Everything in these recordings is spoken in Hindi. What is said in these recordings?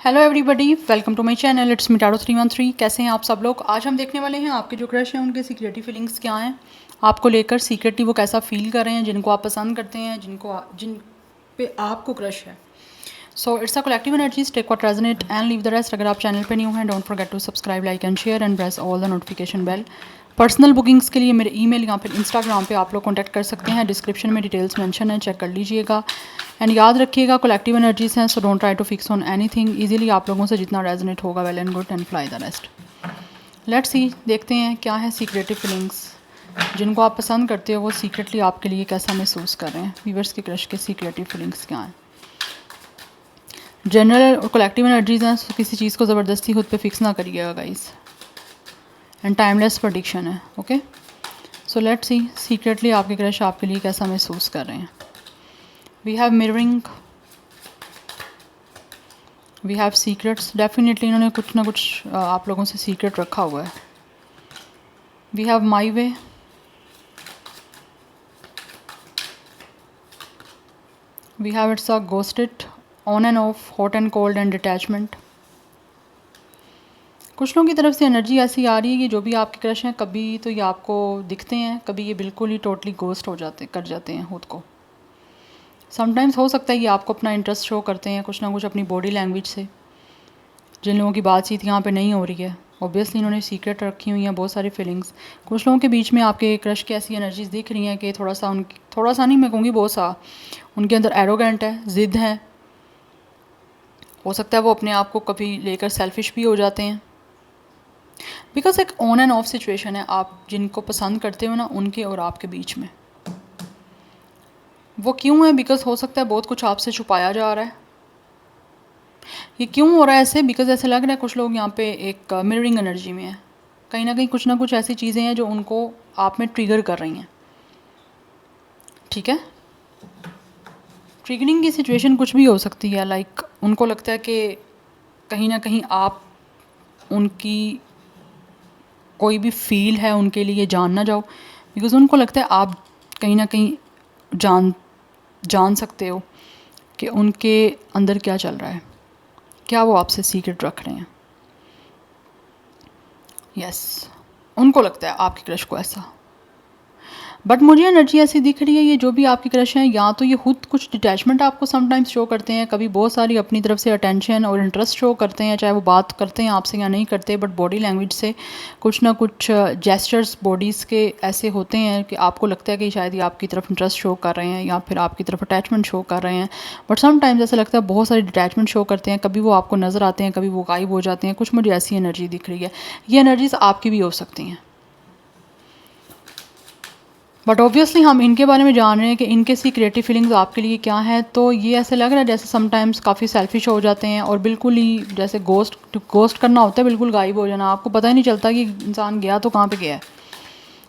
Hello everybody, welcome to my channel. It's मिटाडो 313। कैसे हैं आप सब लोग। आज हम देखने वाले हैं आपके जो क्रश हैं उनके सीक्रेटिव फीलिंग्स क्या हैं, आपको लेकर सीक्रेटली वो कैसा फील कर रहे हैं, जिनको आप पसंद करते हैं, जिन पे आपको क्रश है। So it's a collective energies, take what resonate and leave the rest. अगर आप चैनल पे न्यू हैं, don't forget to subscribe, like and share and press all the notification bell. Personal bookings के लिए मेरे ईमेल या फिर इंस्टाग्राम पे आप लोग कांटेक्ट कर सकते हैं। डिस्क्रिप्शन में डिटेल्स मेंशन है, चेक कर लीजिएगा। एंड याद रखिएगा कलेक्टिव एनर्जीज हैं, so don't try to fix on anything. Easily आप लोगों से जितना रेजोनेट होगा well and good and fly the rest. Let's see, देखते हैं क्या है सीक्रेटिव फीलिंग्स। जिनको आप पसंद करते हो वो सीक्रेटली आपके लिए कैसा महसूस कर रहे हैं। व्यूअर्स के क्रश के सीक्रेटिव फीलिंग्स क्या हैं। जनरल और कलेक्टिव एनर्जीज हैं, so किसी चीज़ को ज़बरदस्ती खुद पे फिक्स ना करिएगा गाइस। एंड टाइमलेस प्रेडिक्शन है, okay. So let's see secretly आपके क्रश आपके लिए कैसा महसूस कर रहे हैं। We have mirroring, we have secrets. Definitely इन्होंने कुछ ना कुछ आप लोगों से सीक्रेट रखा हुआ है। We have my way, we have it's a ghosted, on and off, hot and cold and detachment. कुछ लोगों की तरफ से एनर्जी ऐसी आ रही है कि जो भी आपके क्रश हैं कभी तो ये आपको दिखते हैं, कभी ये बिल्कुल ही टोटली गोस्ट हो जाते कर जाते हैं खुद को। समटाइम्स हो सकता है ये आपको अपना इंटरेस्ट शो करते हैं कुछ ना कुछ अपनी बॉडी लैंग्वेज से। जिन लोगों की बातचीत यहाँ पे नहीं हो रही है, ऑब्वियसली इन्होंने सीक्रेट रखी हुई हैं बहुत सारी फीलिंग्स। कुछ लोगों के बीच में आपके क्रश की ऐसी एनर्जीज दिख रही हैं कि थोड़ा सा नहीं, मैं कहूँगी बहुत सा, उनके अंदर एरोगेंट है, ज़िद है। हो सकता है वो अपने आप को कभी लेकर सेल्फिश भी हो जाते हैं। बिकॉज एक ऑन एंड ऑफ सिचुएशन है आप जिनको पसंद करते हो ना, उनके और आपके बीच में। वो क्यों है? बिकॉज हो सकता है बहुत कुछ आपसे छुपाया जा रहा है। ये क्यों हो रहा है ऐसे? बिकॉज ऐसे लग रहा है कुछ लोग यहाँ पे एक मिररिंग एनर्जी में है। कहीं ना कहीं कुछ ना कुछ ऐसी चीज़ें हैं जो उनको आप में ट्रिगर कर रही हैं। ठीक है, ट्रिगरिंग की सिचुएशन कुछ भी हो सकती है। लाइक उनको लगता है कि कहीं ना कहीं आप उनकी कोई भी फील है उनके लिए जान ना जाओ। बिकॉज उनको लगता है आप कहीं ना कहीं जान सकते हो कि उनके अंदर क्या चल रहा है, क्या वो आपसे सीक्रेट रख रहे हैं। यस, उनको लगता है आपके क्रश को ऐसा। बट मुझे एनर्जी ऐसी दिख रही है, ये जो भी आपके क्रश हैं या तो ये खुद कुछ डिटैचमेंट आपको समटाइम्स शो करते हैं, कभी बहुत सारी अपनी तरफ से अटेंशन और इंटरेस्ट शो करते हैं, चाहे वो बात करते हैं आपसे या नहीं करते, बट बॉडी लैंग्वेज से कुछ ना कुछ जेस्चर्स बॉडीज़ के ऐसे होते हैं कि आपको लगता है कि शायद ये आपकी तरफ इंटरेस्ट शो कर रहे हैं या फिर आपकी तरफ अटैचमेंट शो कर रहे हैं। बट समटाइम्स ऐसा लगता है बहुत सारी डिटैचमेंट शो करते हैं, कभी वो आपको नज़र आते हैं, कभी वो गायब हो जाते हैं। कुछ मुझे ऐसी एनर्जी दिख रही है। ये एनर्जीज आपकी भी हो सकती हैं, बट ऑब्वियसली हम इनके बारे में जान रहे हैं कि इनके सी क्रिएटिव फीलिंग्स आपके लिए क्या है। तो ये ऐसे लग रहा है जैसे समटाइम्स काफ़ी सेल्फिश हो जाते हैं और बिल्कुल ही जैसे गोस्ट करना होता है, बिल्कुल गायब हो जाना, आपको पता ही नहीं चलता कि इंसान गया तो कहाँ पे गया है।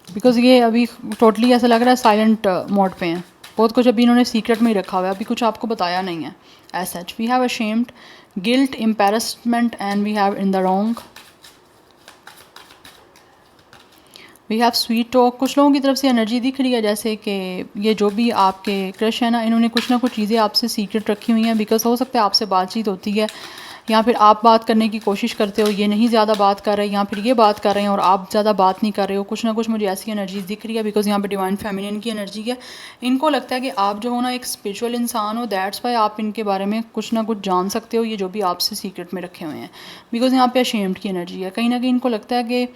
बिकॉज ये अभी टोटली ऐसा लग रहा है साइलेंट मोड पे हैं। बहुत कुछ अभी इन्होंने सीक्रेट में ही रखा हुआ है, अभी कुछ आपको बताया नहीं है as such. We have ashamed, guilt, embarrassment and we have in the wrong. We have sweet talk. कुछ लोगों की तरफ से एनर्जी दिख रही है जैसे कि ये जो भी आपके क्रश है ना, इन्होंने कुछ ना कुछ चीज़ें आपसे सीक्रेट रखी हुई हैं। बिकॉज हो सकता है आपसे बातचीत होती है या फिर आप बात करने की कोशिश करते हो, ये नहीं ज़्यादा बात कर रहे, या फिर ये बात कर रहे हैं और आप ज़्यादा बात नहीं कर रहे हो। कुछ ना कुछ मुझे ऐसी एनर्जी दिख रही है। बिकॉज यहाँ पे डिवाइन फेमिनिन की एनर्जी है। इनको लगता है कि आप जो हो ना एक स्पिरिचुअल इंसान हो, दैट्स वाई आप इनके बारे में कुछ ना कुछ जान सकते हो, ये जो भी आपसे सीक्रेट में रखे हुए हैं। बिकॉज यहाँ पे अशेम्ड की एनर्जी है। कहीं ना कहीं इनको लगता है कि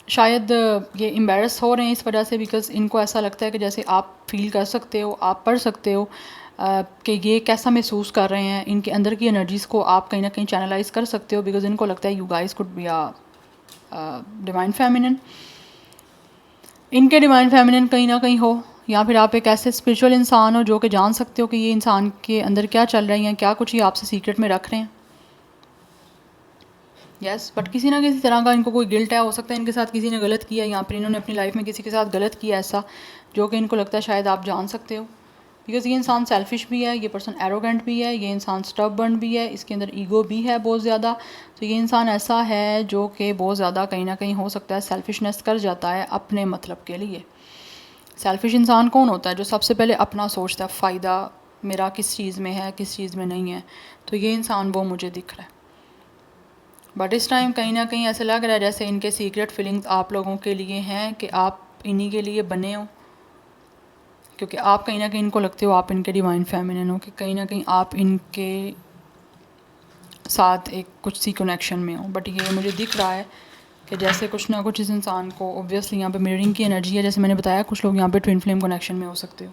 शायद ये एम्बेरस हो रहे हैं इस वजह से। बिकॉज़ इनको ऐसा लगता है कि जैसे आप फील कर सकते हो, आप पढ़ सकते हो कि ये कैसा महसूस कर रहे हैं। इनके अंदर की एनर्जीज़ को आप कहीं ना कहीं चैनलाइज कर सकते हो। बिकॉज इनको लगता है you guys could be a divine feminine. इनके डिवाइन फेमिनिन कहीं ना कहीं हो, या फिर आप एक ऐसे स्पिरिचुअल इंसान हो जो कि जान सकते हो कि ये इंसान के अंदर क्या चल रही है, क्या कुछ ये आपसे सीक्रेट में रख रहे हैं। यस, बट किसी ना किसी तरह का इनको कोई गिल्ट है। हो सकता है इनके साथ किसी ने गलत किया या फिर इन्होंने अपनी लाइफ में किसी के साथ गलत किया ऐसा, जो कि इनको लगता है शायद आप जान सकते हो। बिकॉज ये इंसान सेल्फिश भी है, ये पर्सन एरोगेंट भी है, ये इंसान स्टबर्न भी है, इसके अंदर ईगो भी है बहुत ज़्यादा। तो ये इंसान ऐसा है जो कि बहुत ज़्यादा कहीं ना कहीं हो सकता है सेल्फिशनेस कर जाता है अपने मतलब के लिए। सेल्फिश इंसान कौन होता है? जो सबसे पहले अपना सोचता है, फ़ायदा मेरा किस चीज़ में है, किस चीज़ में नहीं है। तो ये इंसान वो मुझे दिख रहा है। बट इस टाइम कहीं ना कहीं ऐसा लग रहा है जैसे इनके सीक्रेट फीलिंग्स आप लोगों के लिए हैं कि आप इन्हीं के लिए बने हो, क्योंकि आप कहीं ना कहीं इनको लगते हो आप इनके डिवाइन फेमिनिन हो, कि कहीं ना कहीं आप इनके साथ एक कुछ सी कनेक्शन में हो। बट ये मुझे दिख रहा है कि जैसे कुछ ना कुछ इस इंसान को ऑब्वियसली यहाँ पे मिररिंग की एनर्जी है, जैसे मैंने बताया कुछ लोग यहाँ पे ट्विन फ्लेम कनेक्शन में हो सकते हो।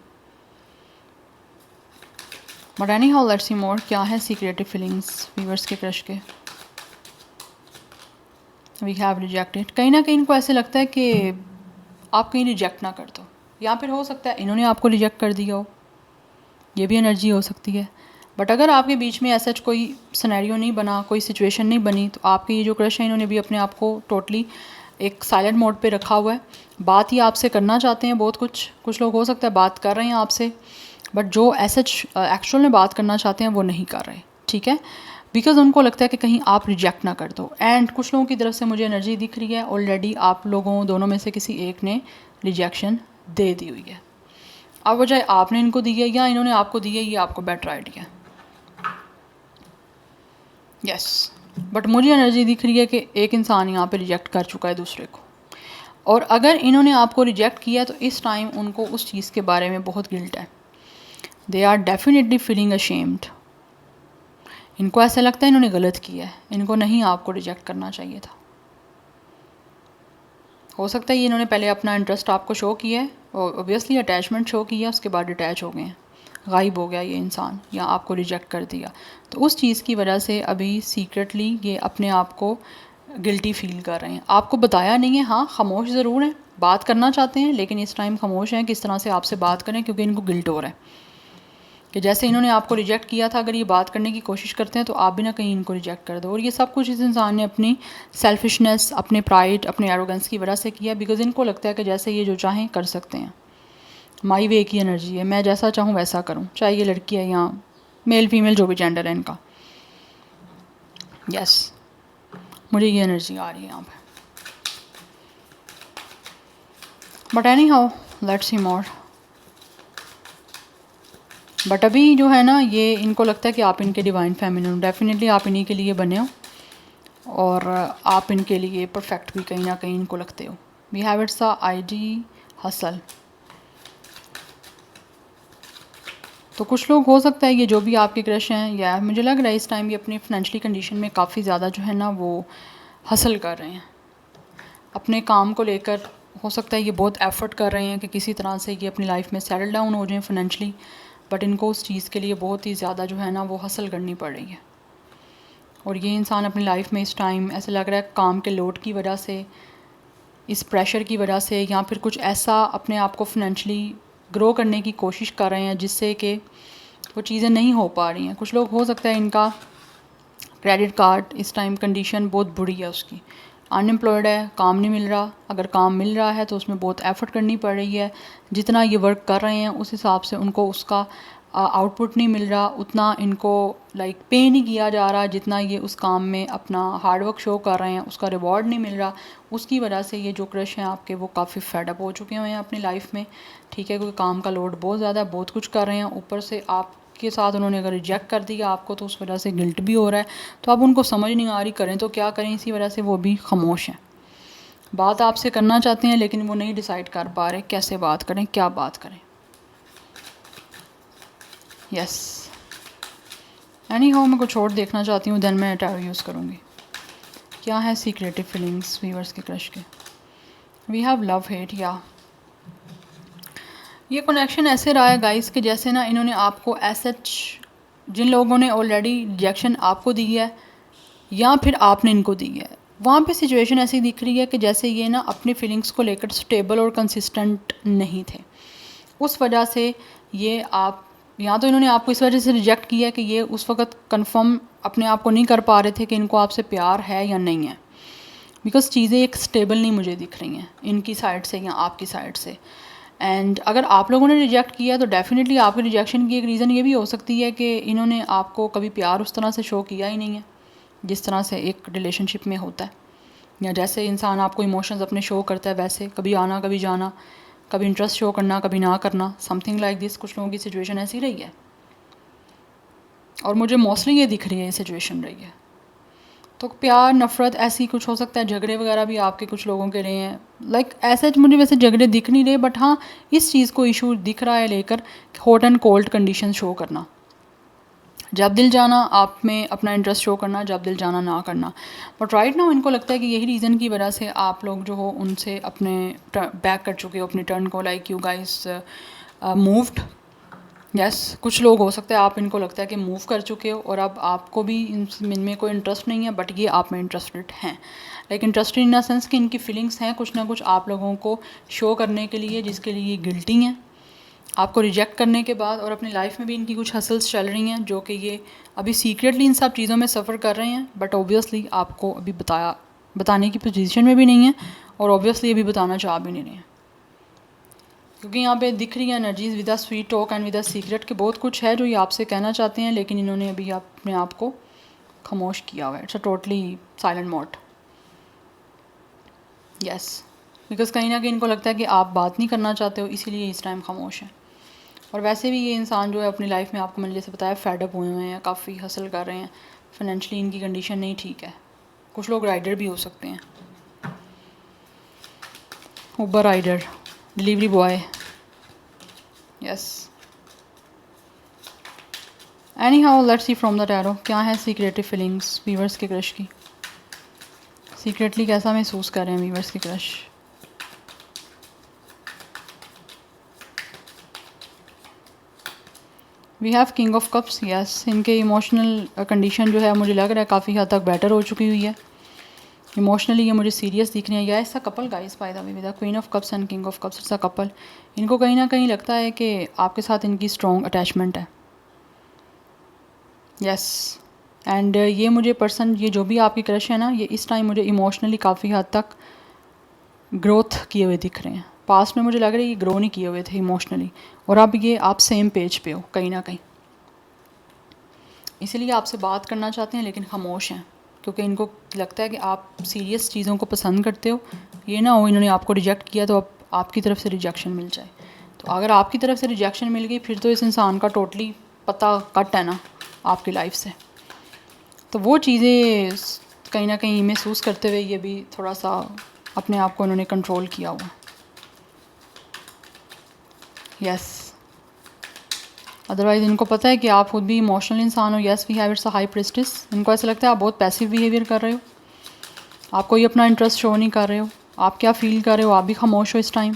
But any how let's see more, क्या है सीक्रेटिव फीलिंग्स व्यूअर्स के क्रश के। वी हैव रिजेक्टेड, कहीं ना कहीं इनको ऐसे लगता है कि आप कहीं रिजेक्ट ना कर दो, या फिर हो सकता है इन्होंने आपको रिजेक्ट कर दिया हो, ये भी एनर्जी हो सकती है। बट अगर आपके बीच में ऐसा कोई सिनेरियो नहीं बना, कोई सिचुएशन नहीं बनी, तो आपके ये जो क्रश है इन्होंने भी अपने आप को टोटली एक साइलेंट मोड पे रखा हुआ है। बात ही आपसे करना चाहते हैं बहुत कुछ लोग हो सकता है बात कर रहे हैं आपसे, बट जो ऐसा एक्चुअल में बात करना चाहते हैं वो नहीं कर रहे, ठीक है, बिकॉज उनको लगता है कि कहीं आप रिजेक्ट ना कर दो। एंड कुछ लोगों की तरफ से मुझे एनर्जी दिख रही है ऑलरेडी आप लोगों दोनों में से किसी एक ने रिजेक्शन दे दी हुई है। अब वजह आपने इनको दी है या इन्होंने आपको दी है, ये आपको बेटर आइडिया। यस, बट मुझे एनर्जी दिख रही है कि एक इंसान यहाँ पे रिजेक्ट कर चुका है दूसरे को, और अगर इन्होंने आपको रिजेक्ट किया तो इस टाइम उनको उस चीज़ के बारे में बहुत गिल्ट है। They are definitely feeling ashamed. इनको ऐसा लगता है इन्होंने गलत किया है, इनको नहीं आपको रिजेक्ट करना चाहिए था। हो सकता है ये इन्होंने पहले अपना इंटरेस्ट आपको शो किया है और ऑब्वियसली अटैचमेंट शो किया, उसके बाद डिटैच हो गए हैं, गायब हो गया ये इंसान या आपको रिजेक्ट कर दिया। तो उस चीज़ की वजह से अभी सीक्रेटली ये अपने आप को गिल्टी फील कर रहे हैं। आपको बताया नहीं है, हाँ खामोश ज़रूर हैं, बात करना चाहते हैं लेकिन इस टाइम खामोश हैं किस तरह से आपसे बात करें, क्योंकि इनको गिल्ट हो रहा है कि जैसे इन्होंने आपको रिजेक्ट किया था, अगर ये बात करने की कोशिश करते हैं तो आप भी ना कहीं इनको रिजेक्ट कर दो। और ये सब कुछ इस इंसान ने अपनी सेल्फिशनेस, अपने प्राइड, अपने एरोगेंस की वजह से किया, बिकॉज इनको लगता है कि जैसे ये जो चाहें कर सकते हैं। माई वे की एनर्जी है, मैं जैसा चाहूँ वैसा करूँ, चाहे ये लड़की है या मेल फीमेल जो भी जेंडर है इनका। यस, मुझे ये एनर्जी आ रही है यहाँ पे। But any how let's see more. But अभी जो है ना ये इनको लगता है कि आप इनके डिवाइन फेमिनिन हो, डेफिनेटली आप इन्हीं के लिए बने हो और आप इनके लिए परफेक्ट भी कहीं ना कहीं इनको लगते हो। We have it's the ID hustle. तो कुछ लोग हो सकता है ये जो भी आपके क्रश हैं, या मुझे लग रहा है इस टाइम ये अपनी फाइनेंशियली कंडीशन में काफ़ी ज़्यादा जो है ना वो हसल कर रहे हैं अपने काम को लेकर। हो सकता है ये बहुत एफर्ट कर रहे हैं कि किसी तरह से ये अपनी लाइफ में सेटल डाउन हो जाएं फाइनेंशियली, बट इनको उस चीज़ के लिए बहुत ही ज़्यादा जो है ना वो हसल करनी पड़ रही है। और ये इंसान अपनी लाइफ में इस टाइम ऐसा लग रहा है काम के लोड की वजह से, इस प्रेशर की वजह से, या फिर कुछ ऐसा अपने आप को फाइनेंशियली ग्रो करने की कोशिश कर रहे हैं जिससे कि वो चीज़ें नहीं हो पा रही हैं। कुछ लोग हो सकता है इनका क्रेडिट कार्ड इस टाइम कंडीशन बहुत बुरी है उसकी, अनएम्प्लॉयड है, काम नहीं मिल रहा, अगर काम मिल रहा है तो उसमें बहुत एफर्ट करनी पड़ रही है, जितना ये वर्क कर रहे हैं उस हिसाब से उनको उसका आउटपुट नहीं मिल रहा, उतना इनको पे नहीं किया जा रहा जितना ये उस काम में अपना हार्डवर्क शो कर रहे हैं, उसका रिवॉर्ड नहीं मिल रहा। उसकी वजह से ये जो क्रश हैं आपके वो काफ़ी फेडअप हो चुके हुए हैं अपनी लाइफ में, ठीक है, क्योंकि काम का लोड बहुत ज़्यादा है, बहुत कुछ कर रहे हैं, ऊपर से आप के साथ उन्होंने अगर रिजेक्ट कर दिया आपको तो उस वजह से गिल्ट भी हो रहा है। तो अब उनको समझ नहीं आ रही करें तो क्या करें, इसी वजह से वो भी खामोश हैं। बात आपसे करना चाहते हैं लेकिन वो नहीं डिसाइड कर पा रहे कैसे बात करें, क्या बात करें। यस, एनी हाउ मैं कुछ और देखना चाहती हूँ, देन मैं टैरो यूज़ करूँगी। क्या है सीक्रेटिव फीलिंग्स व्यूअर्स के क्रश के। We have love hate. या ये कनेक्शन ऐसे रहा है गाइस कि जैसे ना इन्होंने आपको एसएच, जिन लोगों ने ऑलरेडी रिजेक्शन आपको दी है या फिर आपने इनको दी है, वहाँ पे सिचुएशन ऐसी दिख रही है कि जैसे ये ना अपनी फीलिंग्स को लेकर स्टेबल और कंसिस्टेंट नहीं थे। उस वजह से ये आप, या तो इन्होंने आपको इस वजह से रिजेक्ट किया कि ये उस वक्त कंफर्म अपने आप को नहीं कर पा रहे थे कि इनको आपसे प्यार है या नहीं है, बिकॉज चीज़ें एक स्टेबल नहीं मुझे दिख रही हैं इनकी साइड से या आपकी साइड से। एंड अगर आप लोगों ने रिजेक्ट किया तो डेफिनेटली आपके रिजेक्शन की एक रीज़न ये भी हो सकती है कि इन्होंने आपको कभी प्यार उस तरह से शो किया ही नहीं है जिस तरह से एक रिलेशनशिप में होता है, या जैसे इंसान आपको इमोशंस अपने शो करता है वैसे कभी आना कभी जाना, कभी इंटरेस्ट शो करना कभी ना करना, समथिंग लाइक दिस। कुछ लोगों की सिचुएशन ऐसी रही है और मुझे मोस्टली ये दिख रही है ये सिचुएशन रही है। तो प्यार नफ़रत ऐसी कुछ हो सकता है, झगड़े वगैरह भी आपके कुछ लोगों के रहे हैं। लाइक ऐसे मुझे वैसे झगड़े दिख नहीं रहे, बट हाँ इस चीज़ को इशू दिख रहा है लेकर, hot and cold condition show करना, जब दिल जाना आप में अपना इंटरेस्ट शो करना, जब दिल जाना ना करना। बट राइट नाउ इनको लगता है कि यही रीज़न की वजह से आप लोग जो हो उनसे अपने बैक कर चुके हो अपनी टर्न को, like you guys moved. Yes, कुछ लोग हो सकते हैं आप इनको लगता है कि मूव कर चुके हो और अब आपको भी इनमें कोई इंटरेस्ट नहीं है, बट ये आप में इंटरेस्टेड हैं। Like interested in the sense कि इनकी फीलिंग्स हैं कुछ ना कुछ आप लोगों को शो करने के लिए, जिसके लिए ये गिल्टी हैं आपको रिजेक्ट करने के बाद। और अपनी लाइफ में भी इनकी कुछ हसल्स चल रही हैं जो कि ये अभी सीक्रेटली इन सब चीज़ों में सफ़र कर रहे हैं, बट ऑब्वियसली आपको अभी बताने की पोजीशन में भी नहीं है, और ऑब्वियसली अभी बताना चाह भी नहीं रहे हैं, क्योंकि यहाँ पे दिख रही है energies with a sweet talk and with a secret के बहुत कुछ है जो ये आपसे कहना चाहते हैं, लेकिन इन्होंने अभी अपने आप को खामोश किया हुआ है। It's a totally silent mode. Yes, because कहीं ना कहीं इनको लगता है कि आप बात नहीं करना चाहते हो, इसीलिए इस टाइम खामोश है। और वैसे भी ये इंसान जो है अपनी लाइफ में, आपको मैंने जैसे बताया, फेडअप हुए हुए हैं, काफ़ी हसल कर रहे हैं, फाइनेंशियली इनकी कंडीशन नहीं ठीक है। कुछ लोग राइडर भी हो सकते हैं, Uber rider, delivery boy. Yes, any how let's see from the tarot क्या है सीक्रेटिव फीलिंग्स वीवर्स के क्रश की। सीक्रेटली कैसा महसूस कर रहे हैं वीवर्स के crush. We have king of cups. Yes, इनके इमोशनल कंडीशन जो है मुझे लग रहा है काफ़ी हद तक बेटर हो चुकी हुई है। इमोशनली ये मुझे सीरियस दिख रहे हैं। या ऐसा couple guys by the way with the queen of cups and king of cups, it's a couple. इनको कहीं ना कहीं लगता है कि आपके साथ इनकी स्ट्रॉन्ग अटैचमेंट है। यस, एंड ये मुझे पर्सन, ये जो भी आपकी क्रश है ना, ये इस टाइम मुझे इमोशनली काफ़ी हद तक ग्रोथ किए हुए दिख रहे हैं। पास्ट में मुझे लग रहा है ये ग्रो नहीं किए हुए थे इमोशनली, और अब ये आप सेम पेज पे हो कहीं ना कहीं, इसीलिए आपसे बात करना चाहते हैं लेकिन खामोश हैं, क्योंकि इनको लगता है कि आप सीरियस चीज़ों को पसंद करते हो। ये ना हो इन्होंने आपको रिजेक्ट किया तो अब आपकी तरफ से रिजेक्शन मिल जाए। तो अगर आपकी तरफ से रिजेक्शन मिल गई फिर तो इस इंसान का टोटली पता कट है ना आपकी लाइफ से। तो वो चीज़ें कहीं ना कहीं महसूस करते हुए ये भी थोड़ा सा अपने आप को इन्होंने कंट्रोल किया हुआ। यस, अदरवाइज़ इनको पता है कि आप खुद भी इमोशनल इंसान हो। Yes, we have it's a high priestess. इनको ऐसा लगता है आप बहुत पैसिव बिहेवियर कर रहे हो, आप कोई अपना इंटरेस्ट शो नहीं कर रहे हो, आप क्या फ़ील कर रहे हो आप भी खामोश हो इस टाइम,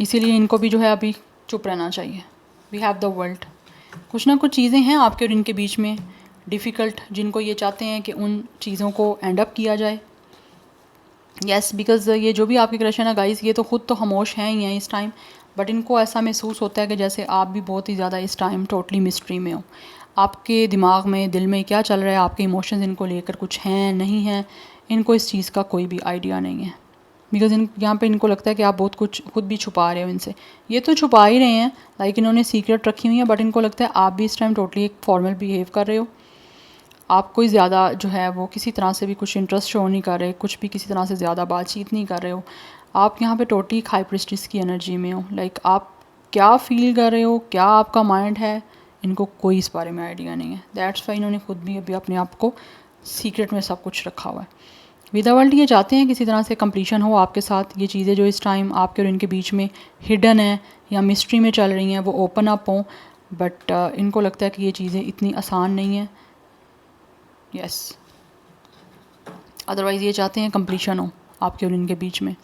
इसीलिए इनको भी जो है अभी चुप रहना चाहिए। We have the world. कुछ ना कुछ चीज़ें हैं आपके और इनके बीच में डिफ़िकल्ट, जिनको ये चाहते हैं कि उन चीज़ों को एंड अप किया जाए। यस, बिकॉज़ ये जो भी आपकी क्रश है ना गाइस, ये तो ख़ुद तो खामोश हैं ही हैं इस टाइम, बट इनको ऐसा महसूस होता है कि जैसे आप भी बहुत ही ज़्यादा इस टाइम टोटली मिस्ट्री में हो। आपके दिमाग में, दिल में क्या चल रहा है, आपके इमोशंस इनको लेकर कुछ हैं नहीं हैं, इनको इस चीज़ का कोई भी आइडिया नहीं है। बिकॉज यहाँ पे इनको लगता है कि आप बहुत कुछ खुद भी छुपा रहे हो इनसे। ये तो छुपा ही रहे हैं, लाइक इन्होंने सीक्रेट रखी हुई है, बट इनको लगता है आप भी इस टाइम टोटली एक फॉर्मल बिहेव कर रहे हो। आप कोई ज़्यादा जो है वो किसी तरह से भी कुछ इंटरेस्ट शो नहीं कर रहे, कुछ भी किसी तरह से ज़्यादा बातचीत नहीं कर रहे हो। आप यहाँ पे टोटली हाई प्रिस्टिस की एनर्जी में हो। लाइक आप क्या फ़ील कर रहे हो, क्या आपका माइंड है, इनको कोई इस बारे में आइडिया नहीं है। दैट्स वाई इन्होंने खुद भी अभी अपने आप को सीक्रेट में सब कुछ रखा हुआ है। विद वर्ल्ड ये चाहते हैं किसी तरह से कंप्लीशन हो आपके साथ। ये चीज़ें जो इस टाइम आपके और इनके बीच में हिडन है या मिस्ट्री में चल रही हैं वो ओपन अप हों, बट इनको लगता है कि ये चीज़ें इतनी आसान नहीं है। यस, अदरवाइज़ ये चाहते हैं कंप्लीशन हो आपके और इनके बीच में।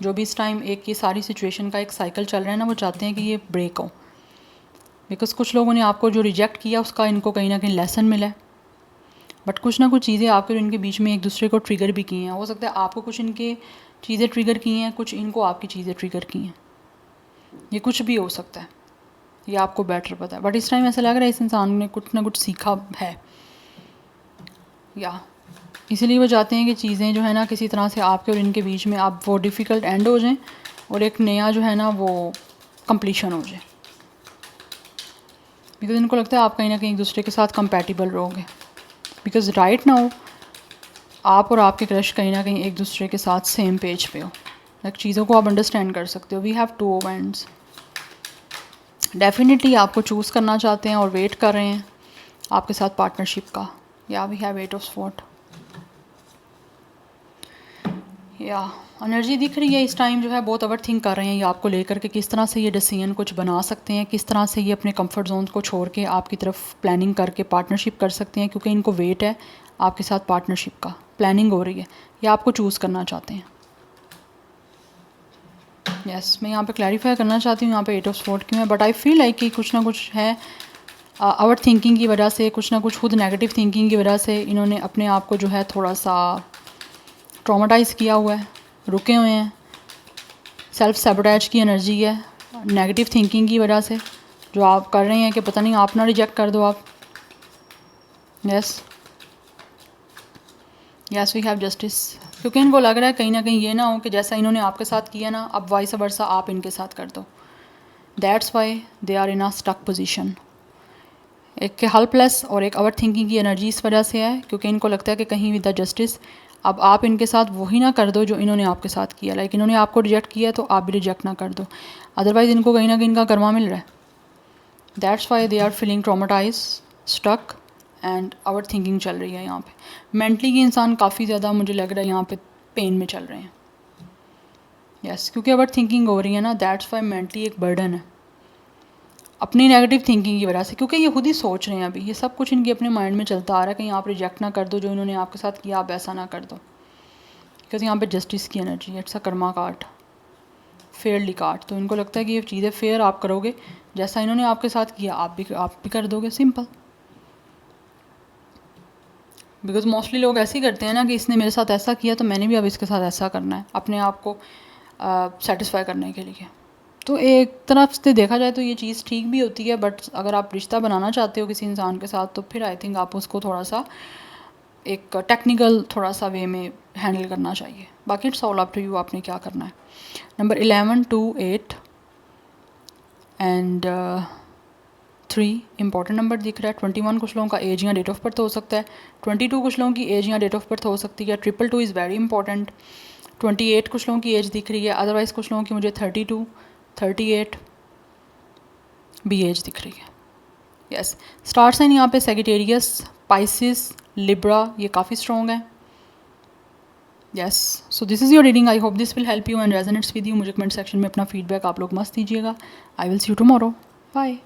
जो भी इस टाइम एक ये सारी सिचुएशन का एक साइकिल चल रहा है ना, वो चाहते हैं कि ये ब्रेक हो। बिकॉज कुछ लोगों ने आपको जो रिजेक्ट किया उसका इनको कहीं ना कहीं लेसन मिला है, बट कुछ ना कुछ चीज़ें आपके और इनके बीच में एक दूसरे को ट्रिगर भी की हैं। हो सकता है आपको कुछ इनके चीज़ें ट्रिगर की हैं, कुछ इनको आपकी चीज़ें ट्रिगर की हैं, ये कुछ भी हो सकता है, ये आपको बेटर पता है। बट इस टाइम ऐसा लग रहा है इस इंसान ने कुछ ना कुछ सीखा है, या इसीलिए वो चाहते हैं कि चीज़ें जो है ना किसी तरह से आपके और इनके बीच में आप वो डिफ़िकल्ट एंड हो जाएं और एक नया जो है ना वो कंप्लीशन हो जाए। बिकॉज इनको लगता है आप कहीं ना कहीं एक दूसरे के साथ कंपैटिबल रहोगे। बिकॉज राइट नाउ आप और आपके क्रश कहीं ना कहीं एक दूसरे के साथ सेम पेज पे हो, लाइक चीज़ों को आप अंडरस्टैंड कर सकते हो। We have two ends. Definitely आपको चूज़ करना चाहते हैं और वेट कर रहे हैं आपके साथ पार्टनरशिप का। या वी हैव 8 ऑफ स्वॉर्ड। या एनर्जी दिख रही है इस टाइम जो है बहुत ओवर थिंक कर रहे हैं ये आपको लेकर के, किस तरह से ये डिसीजन कुछ बना सकते हैं, किस तरह से ये अपने कंफर्ट जोन को छोड़ के आपकी तरफ प्लानिंग करके पार्टनरशिप कर सकते हैं, क्योंकि इनको वेट है आपके साथ पार्टनरशिप का, प्लानिंग हो रही है, या आपको चूज़ करना चाहते हैं। यस मैं यहाँ पे क्लैरिफाई करना चाहती हूँ यहाँ पे 8 ऑफ स्वॉर्ड क्यों है, बट आई फील लाइक कि कुछ ना कुछ है ओवर थिंकिंग की वजह से, कुछ ना कुछ खुद नेगेटिव थिंकिंग की वजह से इन्होंने अपने आप को जो है थोड़ा सा ट्रॉमाटाइज़ किया हुआ है, रुके हुए हैं, सेल्फ सैबोटेज की एनर्जी है नेगेटिव थिंकिंग की वजह से जो आप कर रहे हैं कि पता नहीं आप ना रिजेक्ट कर दो आप। Yes yes we have justice, क्योंकि इनको लग रहा है कहीं ना कहीं ये ना हो कि जैसा इन्होंने आपके साथ किया ना अब वाइस वर्सा आप इनके साथ कर दो। That's why they are in a stuck position. एक के हेल्पलेस और एक ओवर थिंकिंग की एनर्जी इस वजह से है क्योंकि इनको लगता है कि कहीं विद द जस्टिस अब आप इनके साथ वही ना कर दो जो इन्होंने आपके साथ किया, लाइक इन्होंने आपको रिजेक्ट किया तो आप भी रिजेक्ट ना कर दो, अदरवाइज़ इनको कहीं ना कहीं इनका कर्मा मिल रहा है। That's why they are feeling traumatize, stuck and overthinking चल रही है यहाँ पे। मेंटली की इंसान काफ़ी ज़्यादा मुझे लग रहा है यहाँ पे पेन में चल रहे हैं। यस क्योंकि ओवर थिंकिंग हो रही है ना, दैट्स वाई मेंटली एक बर्डन है अपनी नेगेटिव थिंकिंग की वजह से, क्योंकि ये खुद ही सोच रहे हैं अभी ये सब कुछ इनके अपने माइंड में चलता आ रहा है कहीं आप रिजेक्ट ना कर दो जो इन्होंने आपके साथ किया, आप ऐसा ना कर दो, बिकॉज यहाँ पे जस्टिस की एनर्जी है, it's a Karma card, Fairlie card. तो इनको लगता है कि ये चीज़ें फेयर आप करोगे, जैसा इन्होंने आपके साथ किया आप भी कर दोगे, सिंपल। बिकॉज मोस्टली लोग ऐसे ही करते हैं ना कि इसने मेरे साथ ऐसा किया तो मैंने भी अब इसके साथ ऐसा करना है अपने आप को सेटिस्फाई करने के लिए। तो एक तरफ से देखा जाए तो ये चीज़ ठीक भी होती है, बट अगर आप रिश्ता बनाना चाहते हो किसी इंसान के साथ तो फिर आई थिंक आप उसको थोड़ा सा एक टेक्निकल थोड़ा सा वे में हैंडल करना चाहिए। बाकी it's all up to you आपने क्या करना है। नंबर 11, 2, 8 एंड 3 इंपॉर्टेंट नंबर दिख रहा है। 21 कुछ लोगों का एज या डेट ऑफ बर्थ हो सकता है, 22 कुछ लोगों की एज या डेट ऑफ बर्थ हो सकती है, 222 इज़ वेरी इंपॉर्टेंट, 28 कुछ लोगों की एज दिख रही है, अदरवाइज़ कुछ लोगों की मुझे 32, 38 भी एज दिख रही है। यस स्टार साइन यहाँ पे सेजिटेरियस, पाइसिस, लिब्रा ये काफ़ी स्ट्रॉन्ग है। Yes so this is your reading, I hope this will help you and resonates with you. मुझे कमेंट सेक्शन में अपना फीडबैक आप लोग मस्त दीजिएगा। I will see you tomorrow, bye.